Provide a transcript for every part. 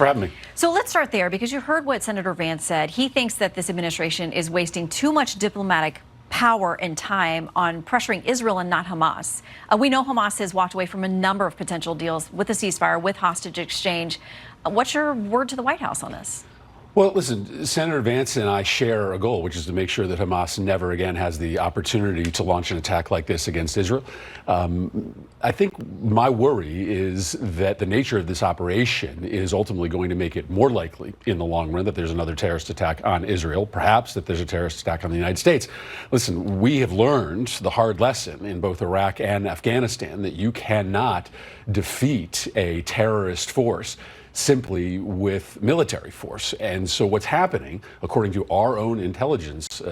For having me. So let's start there, because you heard what Senator Vance said. He thinks that this administration is wasting too much diplomatic power and time on pressuring Israel and not Hamas. We know Hamas has walked away from a number of potential deals with the ceasefire, with hostage exchange. What's your word to the White House on this? Well, listen, Senator Vance and I share a goal, which is to make sure that Hamas never again has the opportunity to launch an attack like this against Israel. I think my worry is that the nature of this operation is ultimately going to make it more likely in the long run that there's another terrorist attack on Israel, perhaps that there's a terrorist attack on the United States. Listen, we have learned the hard lesson in both Iraq and Afghanistan that you cannot defeat a terrorist force simply with military force. And so what's happening, according to our own intelligence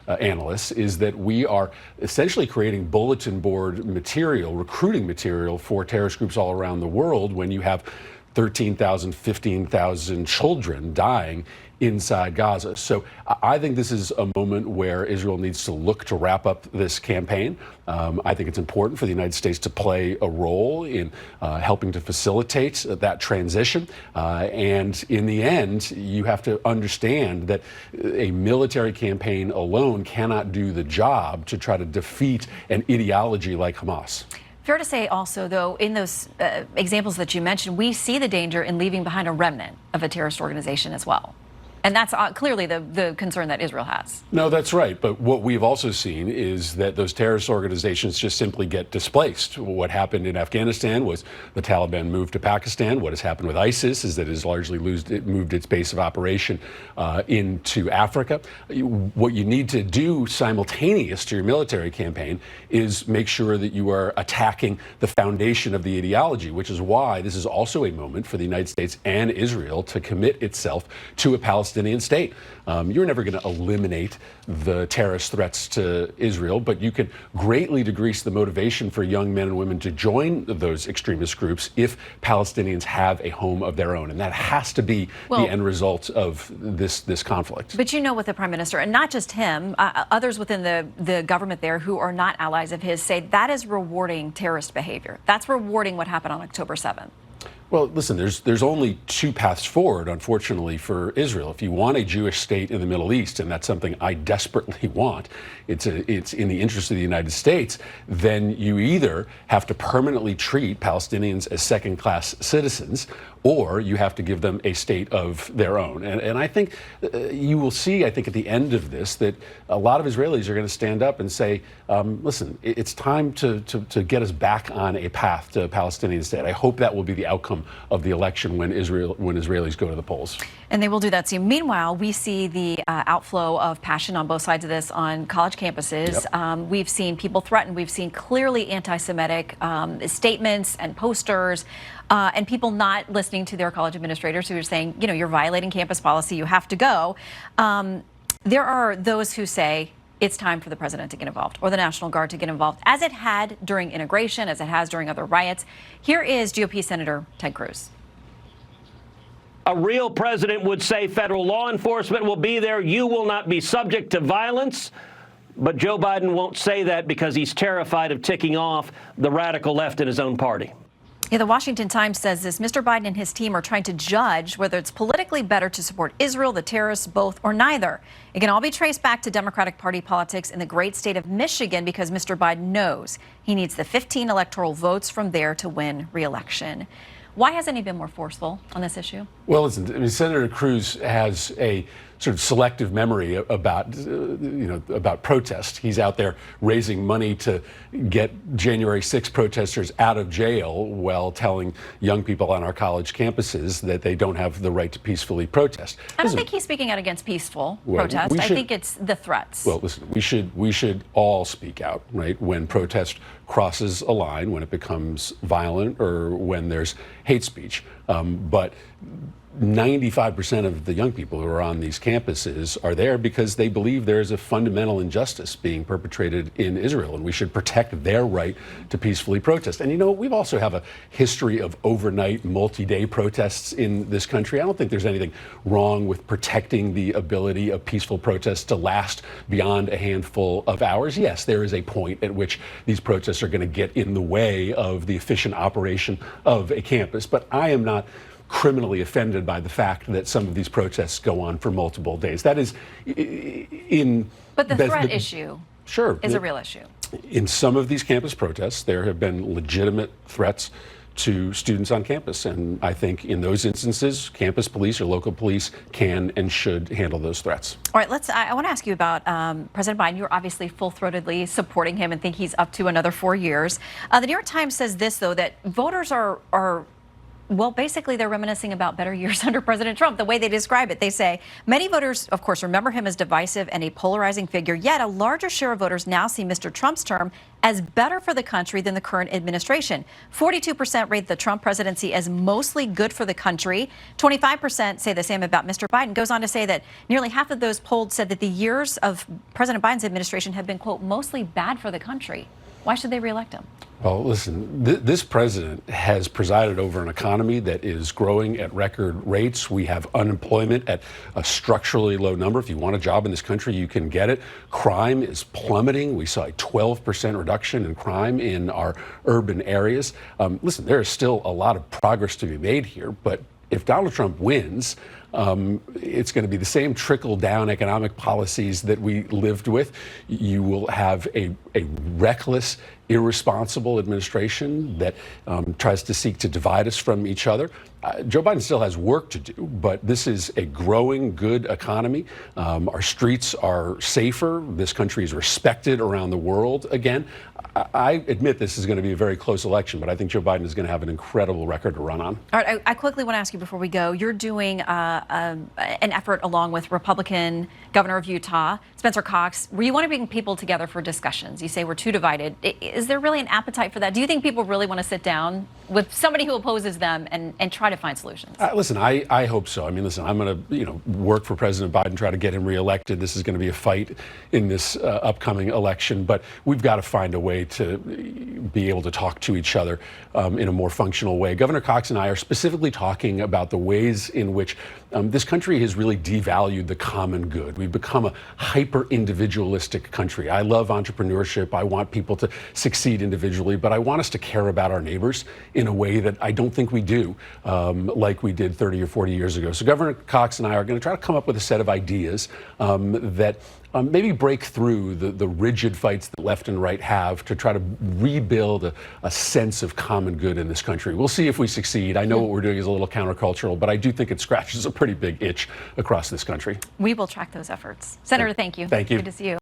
analysts, is that we are essentially creating bulletin board material, recruiting material for terrorist groups all around the world when you have 13,000, 15,000 children dying inside Gaza. So I think this is a moment where Israel needs to look to wrap up this campaign. I think it's important for the United States to play a role in helping to facilitate that transition. And in the end, you have to understand that a military campaign alone cannot do the job to try to defeat an ideology like Hamas. Fair to say also, though, in those examples that you mentioned, we see the danger in leaving behind a remnant of a terrorist organization as well. And that's clearly the concern that Israel has. No, that's right. But what we've also seen is that those terrorist organizations just simply get displaced. What happened in Afghanistan was the Taliban moved to Pakistan. What has happened with ISIS is that it has largely moved its base of operation into Africa. What you need to do simultaneous to your military campaign is make sure that you are attacking the foundation of the ideology, which is why this is also a moment for the United States and Israel to commit itself to a Palestinian state. You're never going to eliminate the terrorist threats to Israel, but you can greatly decrease the motivation for young men and women to join those extremist groups if Palestinians have a home of their own. And that has to be the end result of this conflict. But you know, with the prime minister, and not just him, others within the government there who are not allies of his say that is rewarding terrorist behavior. That's rewarding what happened on October 7th. Well, listen, there's only two paths forward, unfortunately, for Israel. If you want a Jewish state in the Middle East, and that's something I desperately want, it's in the interest of the United States, then you either have to permanently treat Palestinians as second-class citizens, or you have to give them a state of their own. And I think you will see, I think, at the end of this, that a lot of Israelis are going to stand up and say, listen, it's time to get us back on a path to a Palestinian state. I hope that will be the outcome of the election when Israelis go to the polls. And they will do that soon. Meanwhile, we see the outflow of passion on both sides of this on college campuses. Yep. We've seen people threatened. We've seen clearly anti-Semitic statements and posters. And people not listening to their college administrators who are saying, you know, you're violating campus policy, you have to go. There are those who say it's time for the president to get involved or the National Guard to get involved, as it had during integration, as it has during other riots. Here is GOP Senator Ted Cruz. A real president would say federal law enforcement will be there. You will not be subject to violence. But Joe Biden won't say that because he's terrified of ticking off the radical left in his own party. Yeah, the Washington Times says this. Mr. Biden and his team are trying to judge whether it's politically better to support Israel, the terrorists, both, or neither. It can all be traced back to Democratic Party politics in the great state of Michigan because Mr. Biden knows he needs the 15 electoral votes from there to win re-election. Why hasn't he been more forceful on this issue? Well, listen, I mean, Senator Cruz has a sort of selective memory about, about protest. He's out there raising money to get January 6 protesters out of jail while telling young people on our college campuses that they don't have the right to peacefully protest. I don't think he's speaking out against peaceful protest. I think it's the threats. Well, listen, we should all speak out, right, when protest crosses a line, when it becomes violent or when there's hate speech. But 95% of the young people who are on these campuses are there because they believe there is a fundamental injustice being perpetrated in Israel, and we should protect their right to peacefully protest. And, you know, we also have a history of overnight, multi-day protests in this country. I don't think there's anything wrong with protecting the ability of peaceful protests to last beyond a handful of hours. Yes, there is a point at which these protests are going to get in the way of the efficient operation of a campus, but I am not criminally offended by the fact that some of these protests go on for multiple days. That is in. But the threat issue is a real issue. In some of these campus protests, there have been legitimate threats to students on campus. And I think in those instances, campus police or local police can and should handle those threats. All right, I want to ask you about President Biden. You're obviously full-throatedly supporting him and think he's up to another 4 years. The New York Times says this, though, that voters are well, basically, they're reminiscing about better years under President Trump, the way they describe it. They say many voters, of course, remember him as divisive and a polarizing figure, yet a larger share of voters now see Mr. Trump's term as better for the country than the current administration. 42% rate the Trump presidency as mostly good for the country. 25% say the same about Mr. Biden. Goes on to say that nearly half of those polled said that the years of President Biden's administration have been, quote, mostly bad for the country. Why should they reelect him? Well, listen, this president has presided over an economy that is growing at record rates. We have unemployment at a structurally low number. If you want a job in this country, you can get it. Crime is plummeting. We saw a 12% reduction in crime in our urban areas. Listen, there is still a lot of progress to be made here, but if Donald Trump wins, it's going to be the same trickle-down economic policies that we lived with. You will have a reckless, irresponsible administration that tries to seek to divide us from each other. Joe Biden still has work to do, but this is a growing, good economy. Our streets are safer. This country is respected around the world again. I admit this is going to be a very close election, but I think Joe Biden is going to have an incredible record to run on. All right, I quickly want to ask you before we go, you're doing an effort along with Republican Governor of Utah, Spencer Cox, where you want to bring people together for discussions. You say we're too divided. Is there really an appetite for that? Do you think people really want to sit down with somebody who opposes them and try to find solutions? Listen, I hope so. I mean, listen, I'm going to work for President Biden, try to get him reelected. This is going to be a fight in this upcoming election, but we've got to find a way to be able to talk to each other in a more functional way. Governor Cox and I are specifically talking about the ways in which this country has really devalued the common good. We've become a hyper-individualistic country. I love entrepreneurship. I want people to succeed individually, but I want us to care about our neighbors in a way that I don't think we do, like we did 30 or 40 years ago. So Governor Cox and I are going to try to come up with a set of ideas that maybe break through the rigid fights that left and right have to try to rebuild a sense of common good in this country. We'll see if we succeed. I know what we're doing is a little countercultural, but I do think it scratches a pretty big itch across this country. We will track those efforts. Senator, thank you. Thank you. Good to see you.